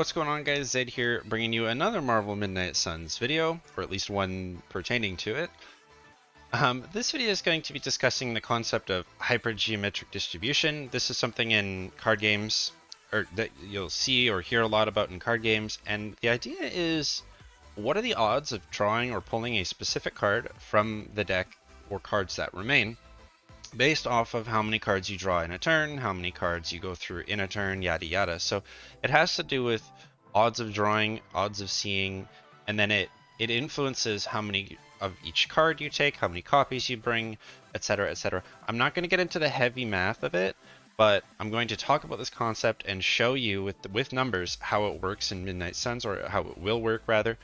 What's going on, guys? Zedd here, bringing you another Marvel Midnight Suns video, or at least one pertaining to it. This video is going to be discussing the concept of hypergeometric distribution. This is something in card games, or that you'll see or hear a lot about in card games, and the idea is, what are the odds of drawing or pulling a specific card from the deck or cards that remain, based off of how many cards you draw in a turn, how many cards you go through in a turn, yada yada. So it has to do with odds of drawing, odds of seeing, and then it influences how many of each card you take, how many copies you bring, etc., etc. I'm not going to get into the heavy math of it, but I'm going to talk about this concept and show you with numbers how it works in Midnight Suns, or how it will work rather.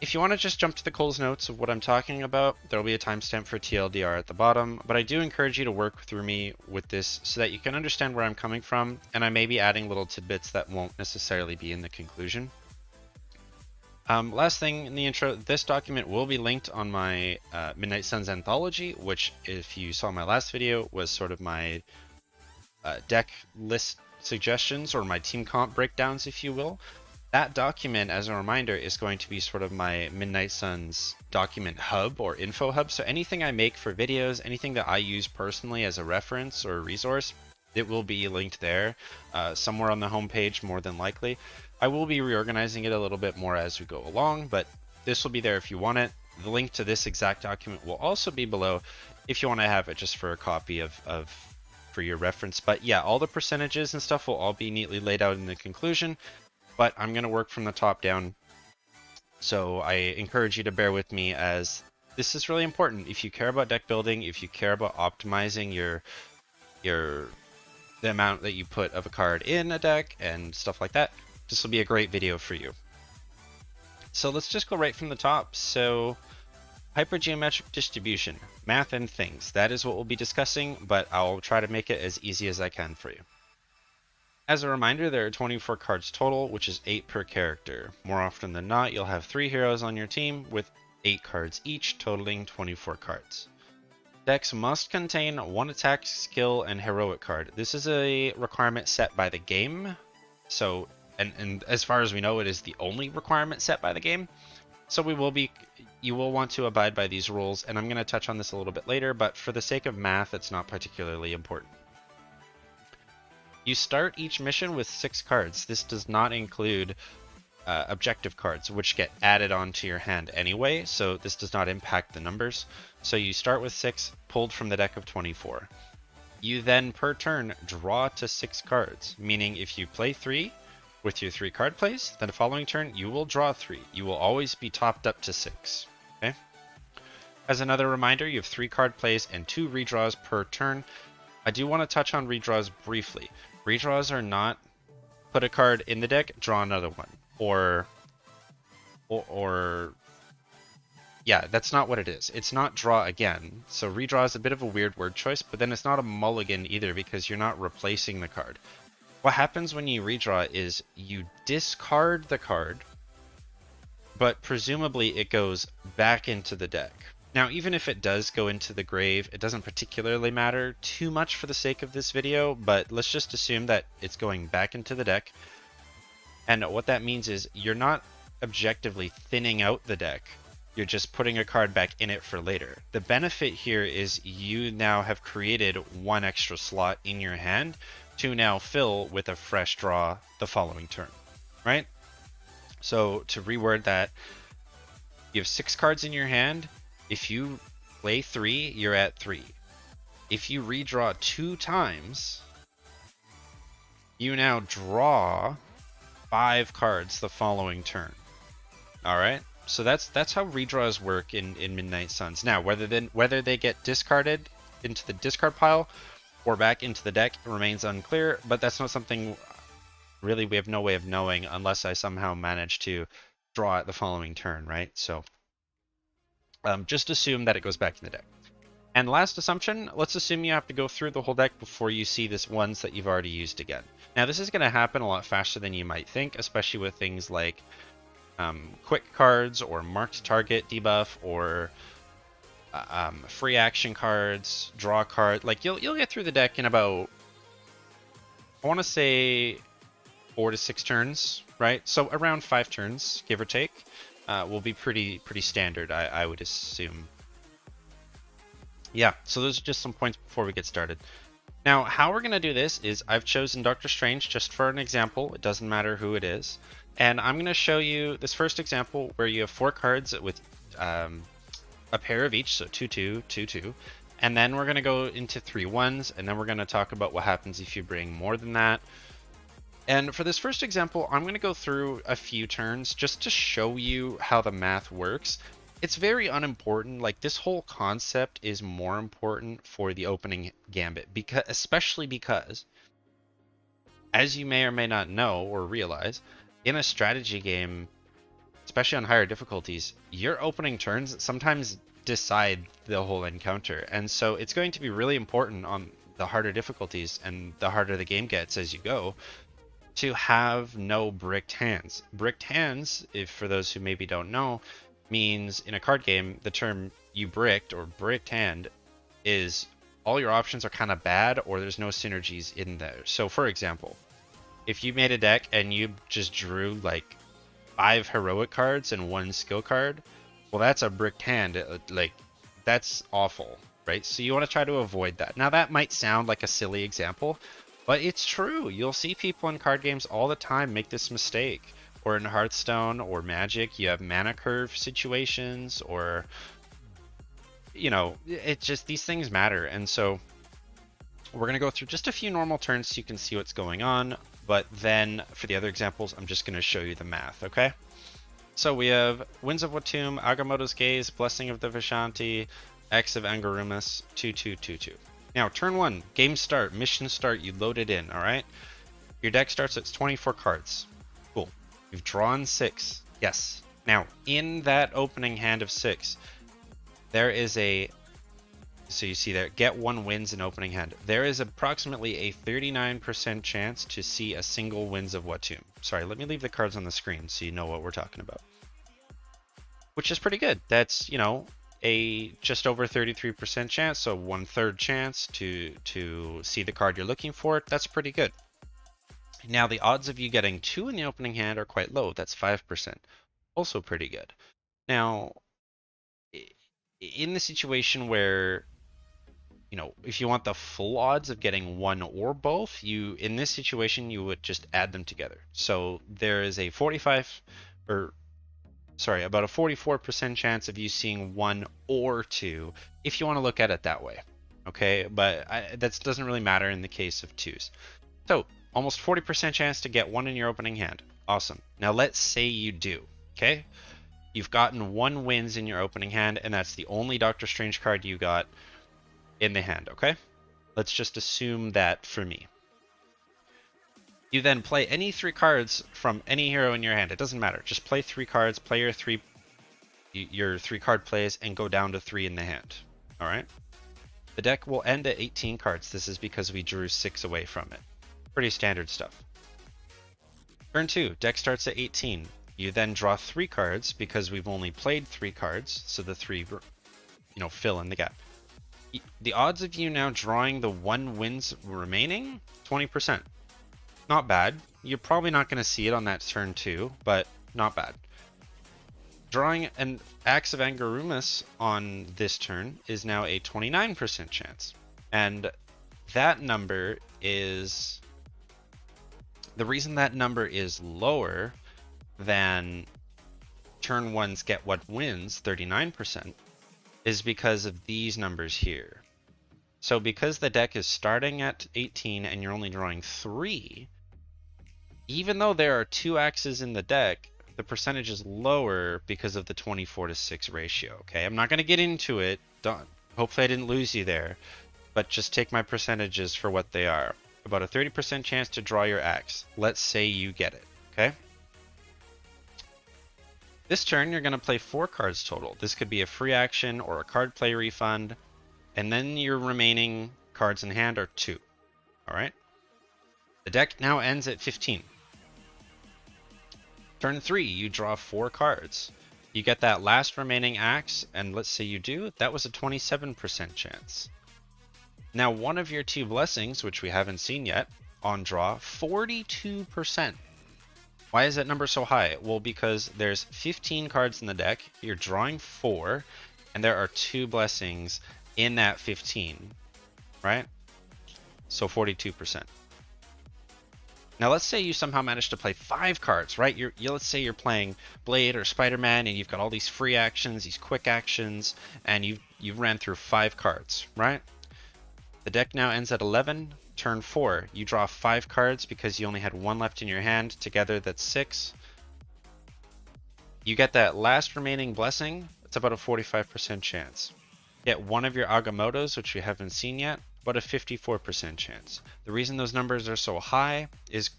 If you want to just jump to the Cole's notes of what I'm talking about, there will be a timestamp for TLDR at the bottom, but I do encourage you to work through me with this so that you can understand where I'm coming from, and I may be adding little tidbits that won't necessarily be in the conclusion. Last thing in the intro, this document will be linked on my Midnight Suns anthology, which, if you saw my last video, was sort of my deck list suggestions, or my team comp breakdowns, if you will. That document, as a reminder, is going to be sort of my Midnight Suns document hub or info hub. So anything I make for videos, anything that I use personally as a reference or a resource, it will be linked there, somewhere on the homepage more than likely. I will be reorganizing it a little bit more as we go along, but this will be there if you want it. The link to this exact document will also be below if you want to have it just for a copy for your reference. But yeah, all the percentages and stuff will all be neatly laid out in the conclusion, but I'm going to work from the top down. So I encourage you to bear with me, as this is really important. If you care about deck building, if you care about optimizing the amount that you put of a card in a deck and stuff like that, this will be a great video for you. So let's just go right from the top. So hypergeometric distribution, math and things, that is what we'll be discussing, but I'll try to make it as easy as I can for you. As a reminder, there are 24 cards total, which is 8 per character. More often than not, you'll have 3 heroes on your team with 8 cards each, totaling 24 cards. Decks must contain 1 attack, skill, and heroic card. This is a requirement set by the game. So, and as far as we know, it is the only requirement set by the game. So you will want to abide by these rules, and I'm going to touch on this a little bit later, but for the sake of math, it's not particularly important. You start each mission with 6 cards. This does not include objective cards, which get added onto your hand anyway, so this does not impact the numbers. So you start with 6, pulled from the deck of 24. You then, per turn, draw to 6 cards, meaning if you play 3 with your 3 card plays, then the following turn you will draw 3. You will always be topped up to 6. Okay? As another reminder, you have 3 card plays and 2 redraws per turn. I do want to touch on redraws briefly. Redraws are not put a card in the deck, draw another one, or yeah, that's not what it is. It's not draw again. So redraw is a bit of a weird word choice, but then it's not a mulligan either, because you're not replacing the card. What happens when you redraw is you discard the card, but presumably it goes back into the deck. Now, even if it does go into the grave, it doesn't particularly matter too much for the sake of this video, but let's just assume that it's going back into the deck. And what that means is you're not objectively thinning out the deck, you're just putting a card back in it for later. The benefit here is you now have created 1 extra slot in your hand to now fill with a fresh draw the following turn, right? So to reword that, you have 6 cards in your hand. If you play 3, you're at 3. If you redraw 2 times, you now draw 5 cards the following turn. Alright? So that's how redraws work in Midnight Suns. Now, whether they get discarded into the discard pile or back into the deck remains unclear, but that's not something really we have no way of knowing unless I somehow manage to draw it the following turn, right? So just assume that it goes back in the deck. And last assumption, let's assume you have to go through the whole deck before you see this ones that you've already used again. Now, this is going to happen a lot faster than you might think, especially with things like quick cards or marked target debuff, or free action cards, draw card. Like you'll get through the deck in about, I want to say, 4 to 6 turns, right? So around 5 turns, give or take, will be pretty standard, I would assume. Yeah, so those are just some points before we get started. Now, how we're going to do this is I've chosen Doctor Strange just for an example. It doesn't matter who it is. And I'm going to show you this first example where you have 4 cards with a pair of each, so 2-2, 2-2. And then we're going to go into 3 ones, and then we're going to talk about what happens if you bring more than that. And for this first example, I'm going to go through a few turns just to show you how the math works. It's very unimportant. Like, this whole concept is more important for the opening gambit, especially because, as you may or may not know or realize, in a strategy game, especially on higher difficulties, your opening turns sometimes decide the whole encounter. And so it's going to be really important on the harder difficulties and the harder the game gets as you go, to have no bricked hands. Bricked hands, if for those who maybe don't know, means in a card game, the term you bricked or bricked hand is all your options are kind of bad or there's no synergies in there. So for example, if you made a deck and you just drew like 5 heroic cards and 1 skill card, well, that's a bricked hand. Like, that's awful, right? So you want to try to avoid that. Now, that might sound like a silly example, but it's true. You'll see people in card games all the time make this mistake. Or in Hearthstone or Magic, you have mana curve situations, or, you know, it's just, these things matter. And so we're going to go through just a few normal turns so you can see what's going on. But then for the other examples, I'm just going to show you the math, okay? So we have Winds of Watum, Agamotto's Gaze, Blessing of the Vishanti, X of Angarumas, 2-2-2-2. Now, turn 1, game start, mission start, you load it in, alright? Your deck starts at 24 cards. Cool. You've drawn 6. Yes. Now, in that opening hand of 6, there is a... So you see there, get 1 wins in opening hand. There is approximately a 39% chance to see a single Winds of Watum. Sorry, let me leave the cards on the screen so you know what we're talking about. Which is pretty good. That's, you know, a just over 33% chance, so 1/3 chance to see the card you're looking for. That's pretty good. Now, the odds of you getting 2 in the opening hand are quite low. That's 5%. Also pretty good. Now, in the situation where, you know, if you want the full odds of getting 1 or both, in this situation, you would just add them together. So there is a about a 44% chance of you seeing 1 or 2, if you want to look at it that way. Okay, but that doesn't really matter in the case of 2s. So almost 40% chance to get 1 in your opening hand. Awesome. Now let's say you do. Okay, you've gotten 1 wins in your opening hand, and that's the only Doctor Strange card you got in the hand. Okay, let's just assume that for me. You then play any 3 cards from any hero in your hand. It doesn't matter. Just play 3 cards, play your 3 card plays, and go down to 3 in the hand. All right. The deck will end at 18 cards. This is because we drew 6 away from it. Pretty standard stuff. Turn 2, deck starts at 18. You then draw 3 cards because we've only played 3 cards, so the 3, you know, fill in the gap. The odds of you now drawing the 1 wins remaining, 20%. Not bad. You're probably not going to see it on that turn 2, but not bad. Drawing an Axe of Angarumas on this turn is now a 29% chance. And that number is... The reason that number is lower than turn 1's get what wins, 39%, is because of these numbers here. So because the deck is starting at 18 and you're only drawing 3, even though there are 2 axes in the deck, the percentage is lower because of the 24-to-6 ratio. Okay, I'm not going to get into it. Hopefully I didn't lose you there, but just take my percentages for what they are. About a 30% chance to draw your axe. Let's say you get it. Okay. This turn you're going to play 4 cards total. This could be a free action or a card play refund, and then your remaining cards in hand are 2. All right. The deck now ends at 15. Turn 3, you draw 4 cards. You get that last remaining axe, and let's say you do, that was a 27% chance. Now, one of your 2 blessings, which we haven't seen yet, on draw, 42%. Why is that number so high? Well, because there's 15 cards in the deck, you're drawing 4, and there are 2 blessings in that 15, right? So 42%. Now let's say you somehow manage to play 5 cards, right? Let's say you're playing Blade or Spider-Man, and you've got all these free actions, these quick actions, and you've ran through 5 cards, right? The deck now ends at 11. Turn 4, you draw 5 cards because you only had 1 left in your hand. Together, that's 6. You get that last remaining blessing. It's about a 45% chance. Get one of your Agamottos, which we haven't seen yet, about a 54% chance. The reason those numbers are so high is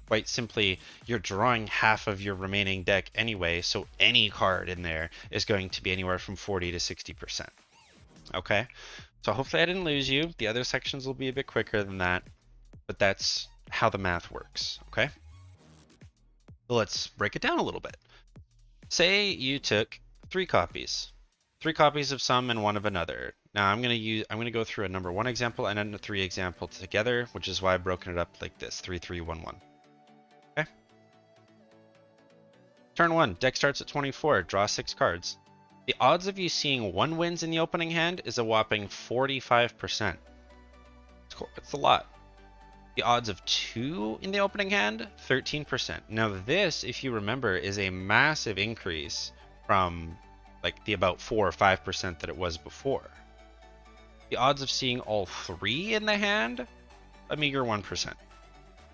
quite simply you're drawing half of your remaining deck anyway, so any card in there is going to be anywhere from 40 to 60%. Okay? So hopefully I didn't lose you. The other sections will be a bit quicker than that, but that's how the math works, okay? Let's break it down a little bit. Say you took 3 copies. 3 copies of some and 1 of another. Now I'm gonna go through a number 1 example and a 3 example together, which is why I've broken it up like this, 3, 3, 1, 1. Okay? Turn 1, deck starts at 24, draw 6 cards. The odds of you seeing 1 wins in the opening hand is a whopping 45%. It's a lot. The odds of 2 in the opening hand, 13%. Now this, if you remember, is a massive increase from like the about 4 or 5% that it was before. The odds of seeing all 3 in the hand, a meager 1%.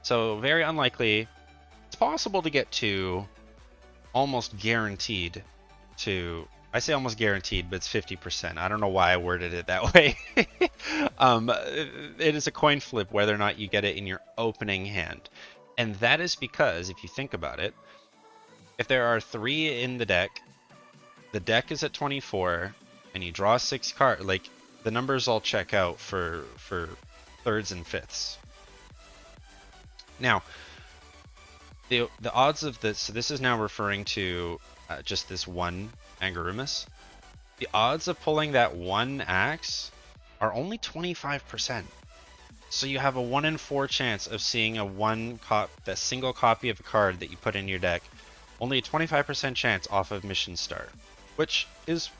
So very unlikely. It's possible to get 2, almost guaranteed to... I say almost guaranteed, but it's 50%. I don't know why I worded it that way. It is a coin flip whether or not you get it in your opening hand. And that is because, if you think about it, if there are 3 in the deck is at 24, and you draw 6 cards, like, the numbers all check out for thirds and fifths. Now, the odds of this, so this is now referring to just this one Angarumus. The odds of pulling that 1 axe are only 25%. So you have a 1 in 4 chance of seeing that single copy of a card that you put in your deck. Only a 25% chance off of mission start, which is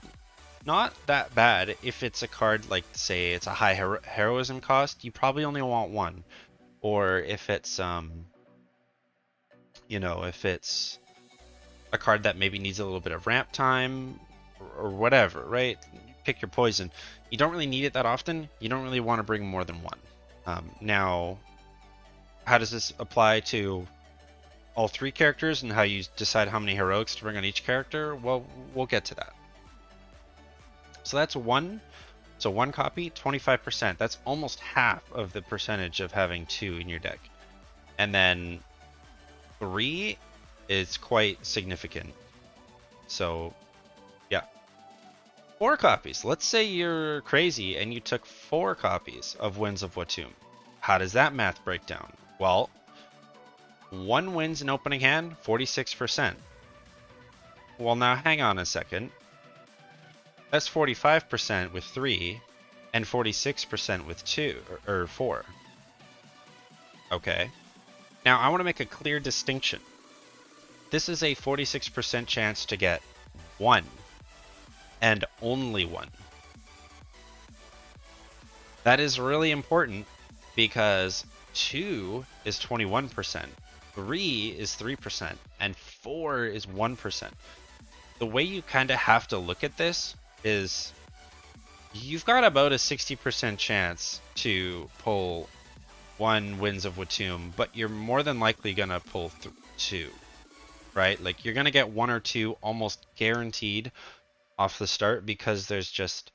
not that bad. If it's a card like, say, it's a high heroism cost, you probably only want 1. Or if it's if it's a card that maybe needs a little bit of ramp time or whatever, right? Pick your poison. You don't really need it that often. You don't really want to bring more than 1. Now, how does this apply to all 3 characters and how you decide how many heroics to bring on each character? Well, we'll get to that. So that's 1. So 1 copy, 25%. That's almost half of the percentage of having 2 in your deck. And then 3 is quite significant. So, yeah. 4 copies. Let's say you're crazy and you took 4 copies of Winds of Watum. How does that math break down? Well, 1 wins in opening hand, 46%. Well, now hang on a second. That's 45% with 3 and 46% with 2 or 4. Okay. Now I want to make a clear distinction. This is a 46% chance to get 1 and only 1. That is really important because 2 is 21%, 3 is 3%, and 4 is 1%. The way you kind of have to look at this is you've got about a 60% chance to pull 1 Winds of Watum, but you're more than likely going to pull 2, right? Like, you're going to get 1 or 2 almost guaranteed off the start because there's just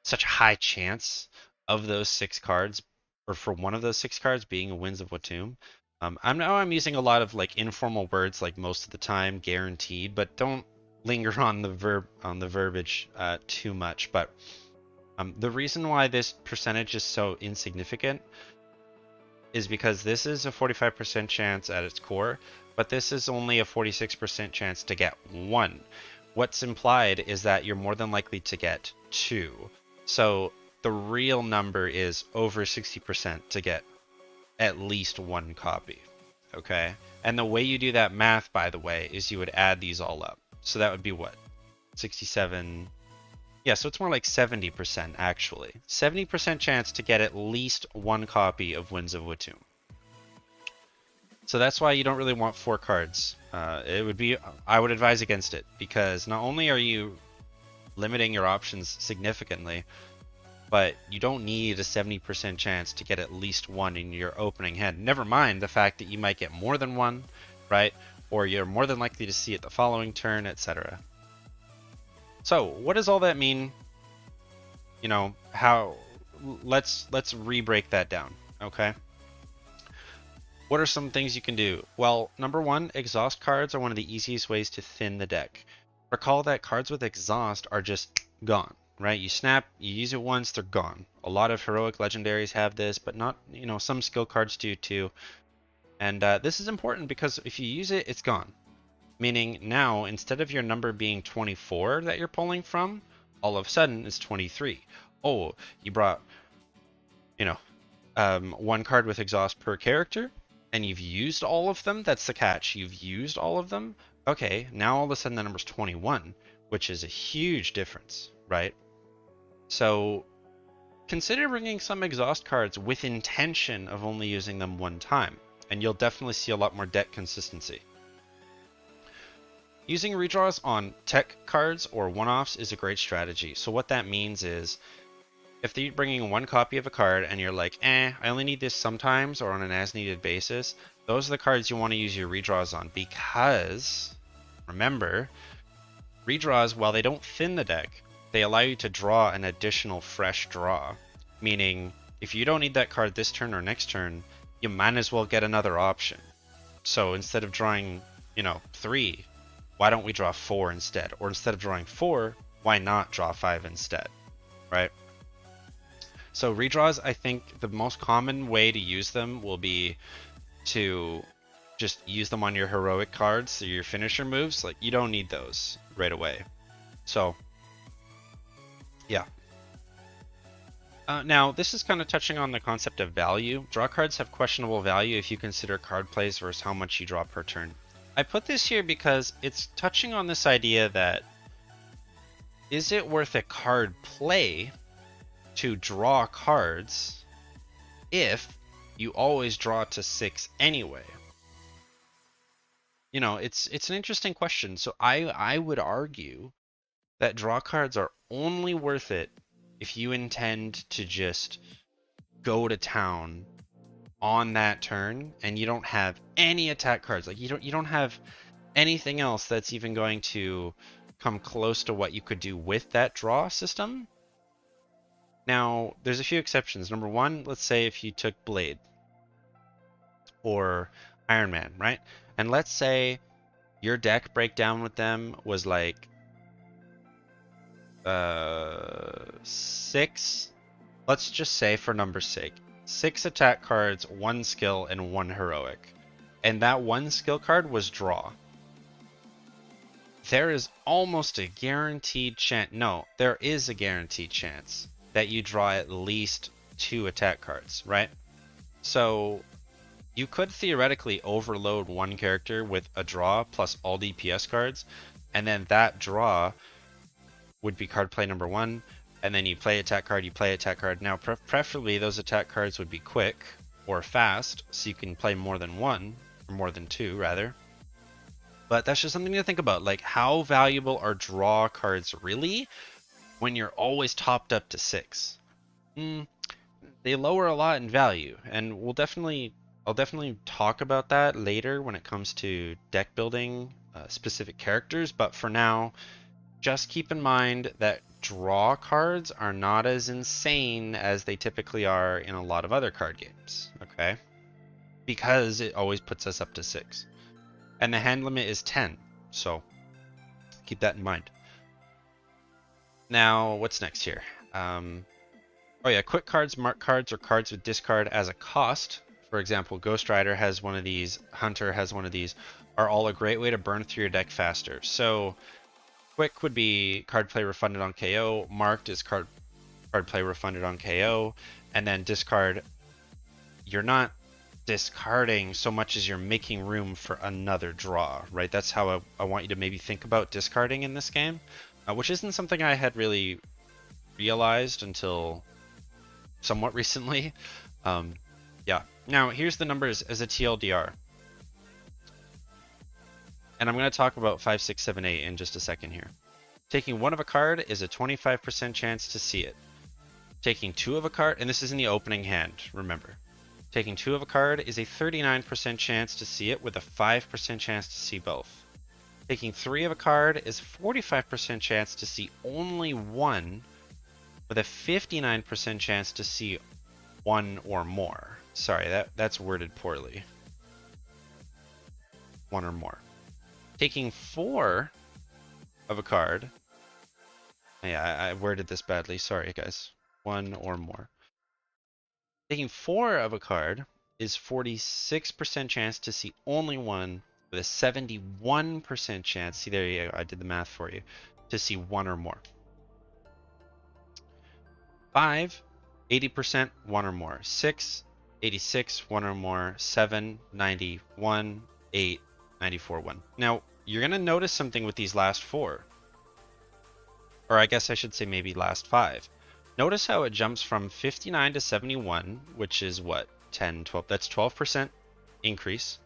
such a high chance of those 6 cards, or for one of those 6 cards being a Winds of Watum. I'm using a lot of like informal words like most of the time, guaranteed, but don't linger on the verbiage too much. But the reason why this percentage is so insignificant is because this is a 45% chance at its core, but this is only a 46% chance to get 1. What's implied is that you're more than likely to get 2. So the real number is over 60% to get at least one copy. Okay? And the way you do that math, by the way, is you would add these all up. So that would be what? 67. Yeah, so it's more like 70% actually. 70% chance to get at least one copy of Winds of Watoomb. So that's why you don't really want 4 cards. I would advise against it, because not only are you limiting your options significantly, but you don't need a 70% chance to get at least one in your opening hand. Never mind the fact that you might get more than one, right? Or you're more than likely to see it the following turn, etc. So what does all that mean? You know, let's re-break that down, okay? What are some things you can do? Well, number one, exhaust cards are one of the easiest ways to thin the deck. Recall that cards with exhaust are just gone, right? You snap, you use it once, they're gone. A lot of heroic legendaries have this, but not, some skill cards do too. And this is important because if you use it, it's gone. Meaning now, instead of your number being 24 that you're pulling from, all of a sudden it's 23. Oh, you brought, one card with exhaust per character, and you've used all of them. That's the catch. You've used all of them. Okay, now all of a sudden the number's 21, which is a huge difference, right? So consider bringing some exhaust cards with intention of only using them one time, and you'll definitely see a lot more deck consistency. Using redraws on tech cards or one-offs is a great strategy. So what that means is, if you're bringing one copy of a card and you're like, I only need this sometimes or on an as-needed basis, those are the cards you want to use your redraws on, because, remember, redraws, while they don't thin the deck, they allow you to draw an additional fresh draw. Meaning, if you don't need that card this turn or next turn, you might as well get another option. So instead of drawing, 3, why don't we draw 4 instead? Or instead of drawing 4, why not draw 5 instead, right? So redraws, I think the most common way to use them will be to just use them on your heroic cards, so your finisher moves. Like, you don't need those right away. So, yeah. Now, this is kind of touching on the concept of value. Draw cards have questionable value if you consider card plays versus how much you draw per turn. I put this here because it's touching on this idea that, is it worth a card play to draw cards if you always draw to 6 anyway? It's an interesting question. So I would argue that draw cards are only worth it if you intend to just go to town on that turn and you don't have any attack cards. Like, you don't have anything else that's even going to come close to what you could do with that draw system. Now, there's a few exceptions. Number one, let's say if you took Blade or Iron Man, right? And let's say your deck breakdown with them was like 6, let's just say for number's sake, 6 attack cards, 1 skill, and 1 heroic. And that 1 skill card was draw. There is almost a guaranteed chance, no, there is a guaranteed chance that you draw at least 2 attack cards, right? So you could theoretically overload one character with a draw plus all DPS cards, and then that draw would be card play number 1, and then you play attack card, you play attack card. Now, preferably those attack cards would be quick or fast, so you can play more than 1, or more than 2 rather. But that's just something to think about. Like, how valuable are draw cards really when you're always topped up to 6? They lower a lot in value, and I'll definitely talk about that later when it comes to deck building specific characters. But for now, just keep in mind that draw cards are not as insane as they typically are in a lot of other card games, okay? Because it always puts us up to 6. And the hand limit is 10, so keep that in mind. Now, what's next here? Oh yeah, quick cards, mark cards, or cards with discard as a cost. For example, Ghost Rider has one of these, Hunter has one of these, are all a great way to burn through your deck faster. So quick would be card play refunded on KO, marked is card play refunded on KO, and then discard, you're not discarding so much as you're making room for another draw, right? That's how I want you to maybe think about discarding in this game, which isn't something I had really realized until somewhat recently. Yeah. Now, here's the numbers as a TLDR. And I'm going to talk about 5, 6, 7, 8 in just a second here. Taking 1 of a card is a 25% chance to see it. Taking 2 of a card, and this is in the opening hand, remember. Taking 2 of a card is a 39% chance to see it with a 5% chance to see both. Taking 3 of a card is 45% chance to see only 1 with a 59% chance to see 1 or more. Sorry, that's worded poorly. 1 or more. Taking 4 of a card. Yeah, I worded this badly. Sorry, guys. 1 or more. Taking 4 of a card is 46% chance to see only 1 with a 71% chance. See, there you go. I did the math for you. To see 1 or more. 5, 80%, 1 or more. 6, 86, 1 or more. 7, 91, 8, 94, 1. Now, you're going to notice something with these last 4. Or I guess I should say maybe last 5. Notice how it jumps from 59 to 71, which is what? 10, 12. That's 12% increase.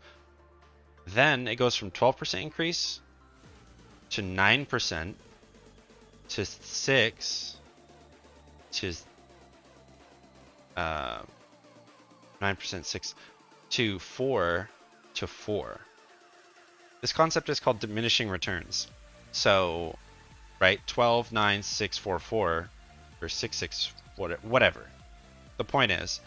Then it goes from 12% increase to 9% to 6 to 9%, 6 to 4 to 4. This concept is called diminishing returns. So, right, 12, 9, 6, 4, 4, or 6, 6, whatever. The point is,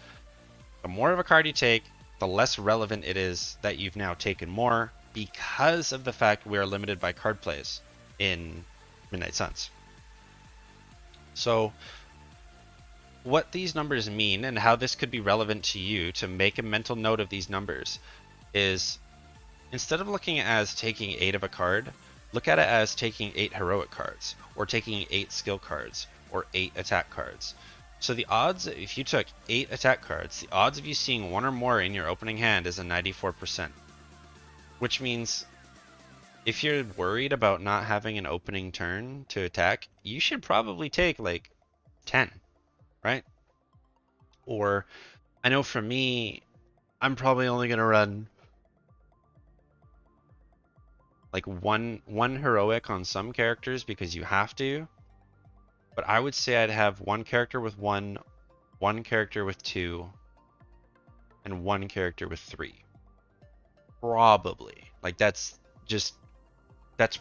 the more of a card you take, the less relevant it is that you've now taken more because of the fact we are limited by card plays in Midnight Suns. So, what these numbers mean and how this could be relevant to you to make a mental note of these numbers is, instead of looking at it as taking 8 of a card, look at it as taking 8 heroic cards, or taking 8 skill cards, or 8 attack cards. So the odds, if you took 8 attack cards, the odds of you seeing 1 or more in your opening hand is a 94%. Which means, if you're worried about not having an opening turn to attack, you should probably take like 10, right? Or, I know for me, I'm probably only going to run like one heroic on some characters because you have to. But I would say I'd have 1 character with 1, 1 character with 2, and 1 character with 3. Probably. Like that's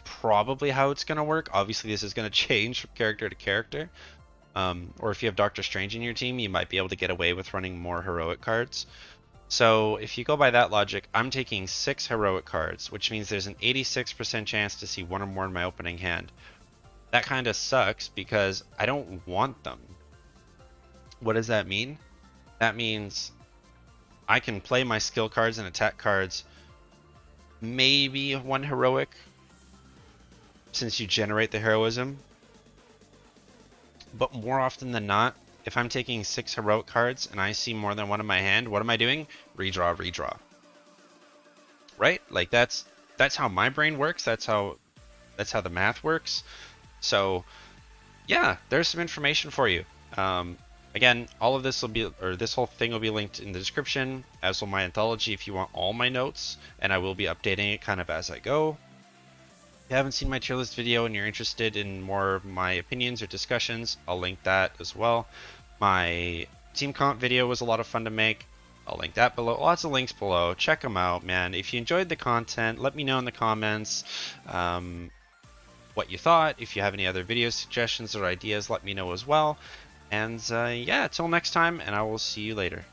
probably how it's going to work. Obviously this is going to change from character to character. Or if you have Doctor Strange in your team, you might be able to get away with running more heroic cards. So if you go by that logic, I'm taking 6 heroic cards, which means there's an 86% chance to see 1 or more in my opening hand. That kind of sucks because I don't want them. What does that mean? That means I can play my skill cards and attack cards, maybe 1 heroic, since you generate the heroism. But more often than not, if I'm taking 6 heroic cards and I see more than 1 in my hand, what am I doing? Redraw, redraw. Right? Like that's how my brain works. That's how the math works. So yeah, there's some information for you. Again, all of this will be, or this whole thing will be linked in the description, as will my anthology if you want all my notes, and I will be updating it kind of as I go. If you haven't seen my tier list video and you're interested in more of my opinions or discussions, I'll link that as well. My team comp video was a lot of fun to make. I'll link that below. Lots of links below. Check them out, man. If you enjoyed the content, let me know in the comments what you thought. If you have any other video suggestions or ideas, let me know as well. And yeah, till next time, and I will see you later.